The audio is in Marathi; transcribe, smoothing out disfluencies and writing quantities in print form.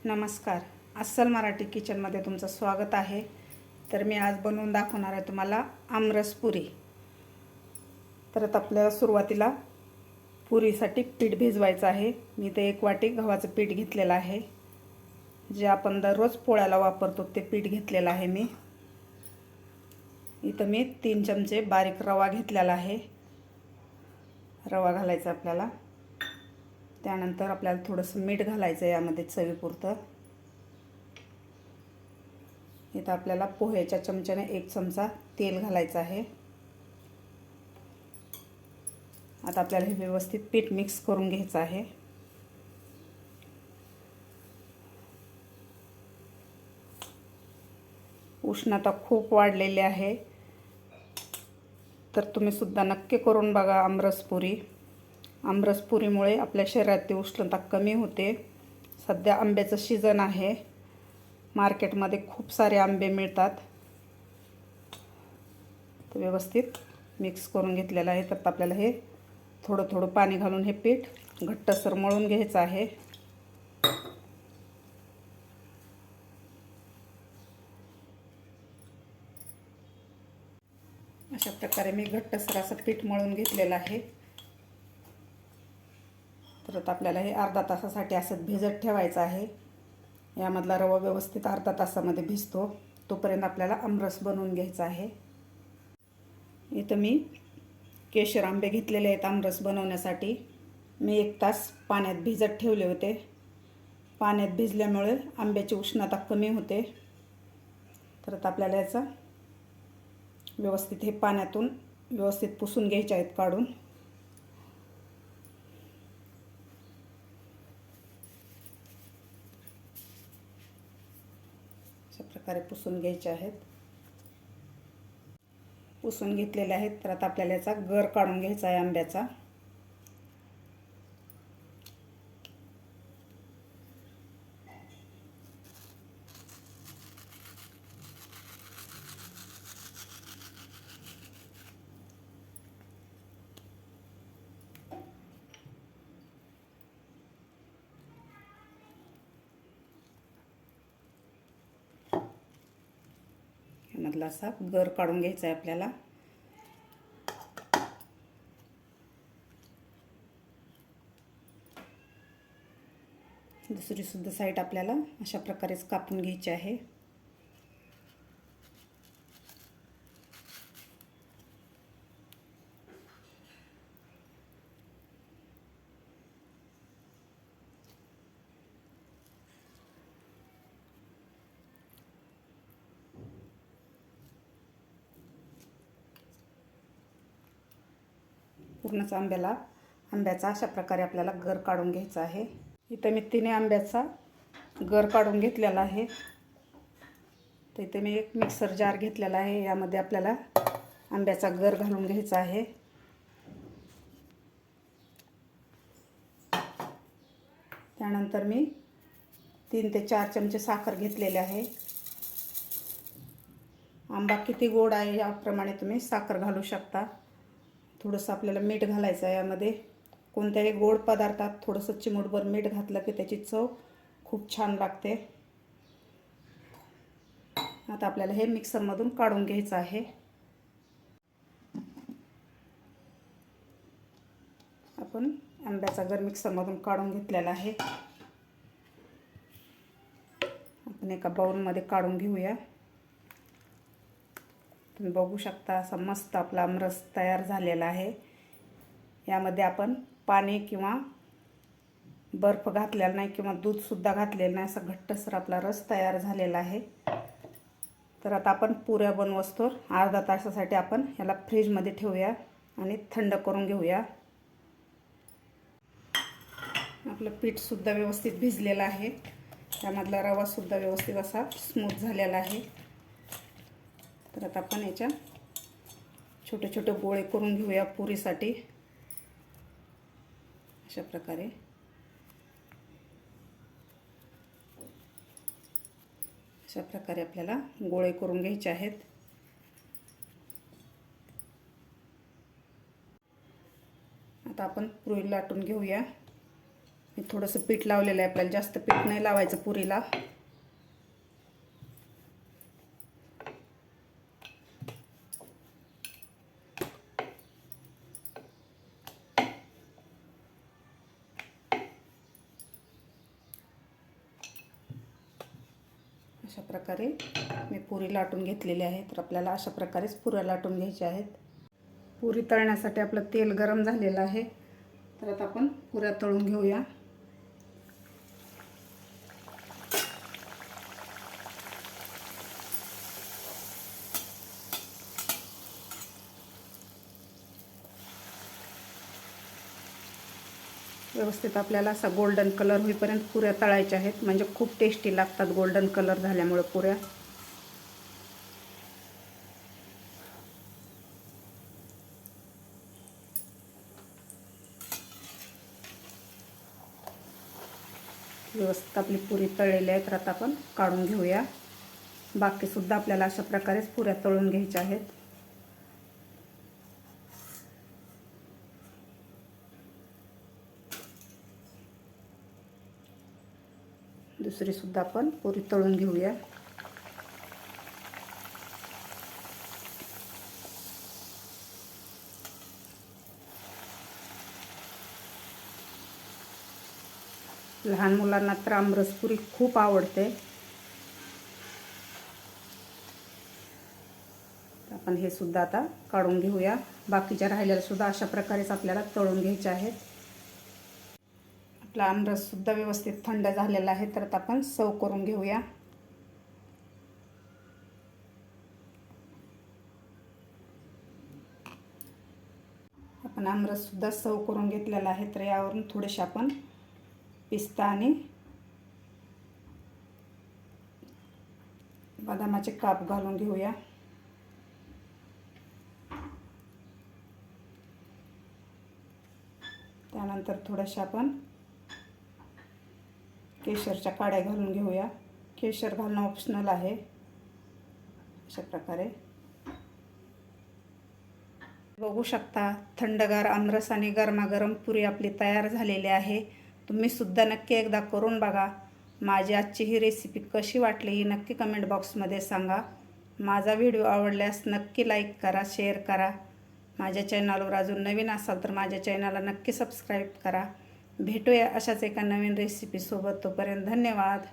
नमस्कार. अस्सल मराठी किचनमध्ये तुमचं स्वागत आहे. तर मी आज बनवून दाखवणार आहे तुम्हाला आमरस पुरी. तर आपल्याला सुरुवातीला पुरीसाठी पीठ भिजवायचं आहे. मी ते 1 वाटी गव्हाचं पीठ घेतलेलं आहे. जे आपण दररोज पोळ्याला वापरतो ते पीठ घेतलेलं आहे मी. इथं मी 3 चमचे बारीक रवा घेतलेला आहे. रवा घालायचा आपल्याला. त्यानंतर आपल्याला थोडंसं मीठ घालायचं आहे यामध्ये चवीपुरतं. इथं आपल्याला पोह्याच्या चमच्याने 1 चमचा तेल घालायचं आहे. आता आपल्याला हे व्यवस्थित पीठ मिक्स करून घ्यायचं आहे. उष्णता खूप वाढलेली आहे, तर तुम्ही सुद्धा नक्की करून बघा आमरस पुरीमुळे आपल्या शरीरातील उष्णता कमी होते. सध्या आंब्याचं सीजन आहे. मार्केटमध्ये खूप सारे आंबे मिळतात. तर व्यवस्थित मिक्स करून घेतलेलं आहे. तर आपल्याला हे थोडं थोडं पाणी घालून हे पीठ घट्टसर मळून घ्यायचं आहे. अशा प्रकारे मी घट्टसर असं पीठ मळून घेतलेलं आहे. तर आपल्याला हे अर्धा तासासाठी असं भिजत ठेवायचं आहे. यामधला रवा व्यवस्थित अर्धा तासामध्ये भिजतो. तोपर्यंत आपल्याला आमरस बनवून घ्यायचा आहे. इथं मी केशर आंबे घेतलेले आहेत आमरस बनवण्यासाठी. मी 1 तास पाण्यात भिजत ठेवले होते. पाण्यात भिजल्यामुळे आंब्याची उष्णता कमी होते. तर आपल्याला याचा व्यवस्थित हे पाण्यातून व्यवस्थित पुसून घ्यायचे आहेत काढून. अशा प्रकारे पुसून घ्यायचे आहेत. पुसून घेतलेले आहेत. तर आता आपल्याला याचा गर काढून घ्यायचा आहे आंब्याचा. यामधला असा गर काढून घ्यायचा आहे आपल्याला. दुसरी सुद्धा साईड आपल्याला अशा प्रकारेच कापून घ्यायची आहे. पूर्णच आंब्याचा अशा प्रकारे आपल्याला गर काढून घ्यायचा आहे. इथे मी 3 आंब्याचा गर काढून घेतलेला आहे. तर इथे मी एक मिक्सर जार घेतलेला आहे. यामध्ये आपल्याला आंब्याचा गर घालून घ्यायचा आहे. त्यानंतर मी 3 ते 4 चमचे साखर घेतलेले आहे. आंबा किती गोड आहे याप्रमाणे तुम्ही साखर घालू शकता. थोडंसं आपल्याला मीठ घालायचं आहे यामध्ये. कोणत्याही गोड पदार्थात थोडंसं चिमूटभर मीठ घातलं की त्याची चव खूप छान लागते. आता आपल्याला हे मिक्सरमधून काढून घ्यायचं आहे. आपण आंब्याचा गर मिक्सरमधून काढून घेतलेला आहे. आपण एका बाउलमध्ये काढून घेऊया. तुम्ही बघू शकता असा मस्त आपला आमरस तयार झालेला आहे. यामध्ये आपण पाणी किंवा बर्फ घातलेला नाही किंवा दूधसुद्धा घातलेलं नाही. असा घट्टसर आपला रस तयार झालेला आहे. तर आता आपण पुऱ्या बनवस्तोवर अर्धा तासासाठी आपण याला फ्रीजमध्ये ठेवूया आणि थंड करून घेऊया. आपलं पीठसुद्धा व्यवस्थित भिजलेलं आहे. त्यामधला रवासुद्धा व्यवस्थित असा स्मूथ झालेला आहे. तर आता आपण याच्या छोटे छोटे गोळे करून घेऊया पुरीसाठी. अशा प्रकारे आपल्याला गोळे करून घ्यायचे आहेत. आता आपण पुरी लाटून घेऊया. मी थोडंसं पीठ लावलेलं आहे, आपल्याला जास्त पीठ नाही लावायचं पुरीला. अशा प्रकारे मी पुरी लाटून घेतलेली आहे. तर आपल्याला अशा प्रकारेच पुऱ्या लाटून घ्यायच्या आहेत. पुरी तळण्यासाठी आपलं तेल गरम झालेलं आहे. तर आता आपण पुऱ्या तळून घेऊया. व्यवस्थित आपल्याला असा गोल्डन कलर होईपर्यंत पुऱ्या तळायच्या आहेत, म्हणजे खूप टेस्टी लागतात गोल्डन कलर झाल्यामुळे पुऱ्या. व्यवस्थित आपली पुरी तळलेली आहे. तर आता आपण काढून घेऊया. बाकीसुद्धा आपल्याला अशा प्रकारेच पुऱ्या तळून घ्यायच्या आहेत. दुसरीसुद्धा आपण पुरी तळून घेऊया. लहान मुलांना तर आमरस पुरी खूप आवडते. आपण हे सुद्धा आता काढून घेऊया. बाकीच्या राहिलेल्या सुद्धा अशा प्रकारेच आपल्याला तळून घ्यायचे आहेत. आपला आमरस सुद्धा व्यवस्थित थंड झालेला आहे. तर आता आपण सर्व करून घेऊया. आपण आमरस सुद्धा सर्व करून घेतलेला आहे. तर यावरून थोडेसे आपण पिस्ता आणि बदामाचे काप घालून घेऊया. त्यानंतर थोडेसे आपण केशरच्या काड्या घालून घेऊया. केशर घालणं ऑप्शनल आहे. अशा प्रकारे बघू शकता थंडगार आमरस आणि गरमागरम पुरी आपली तयार झालेली आहे. तुम्ही सुद्धा नक्की एकदा करून बघा. माझी आजची ही रेसिपी कशी वाटली ही नक्की कमेंट बॉक्समध्ये सांगा. माझा व्हिडिओ आवडल्यास नक्की लाईक करा, शेअर करा. माझ्या चॅनलवर अजून नवीन असाल तर माझ्या चॅनलला नक्की सबस्क्राईब करा. भेटूया अशाच एका नवीन रेसिपीसोबत. तोपर्यंत धन्यवाद.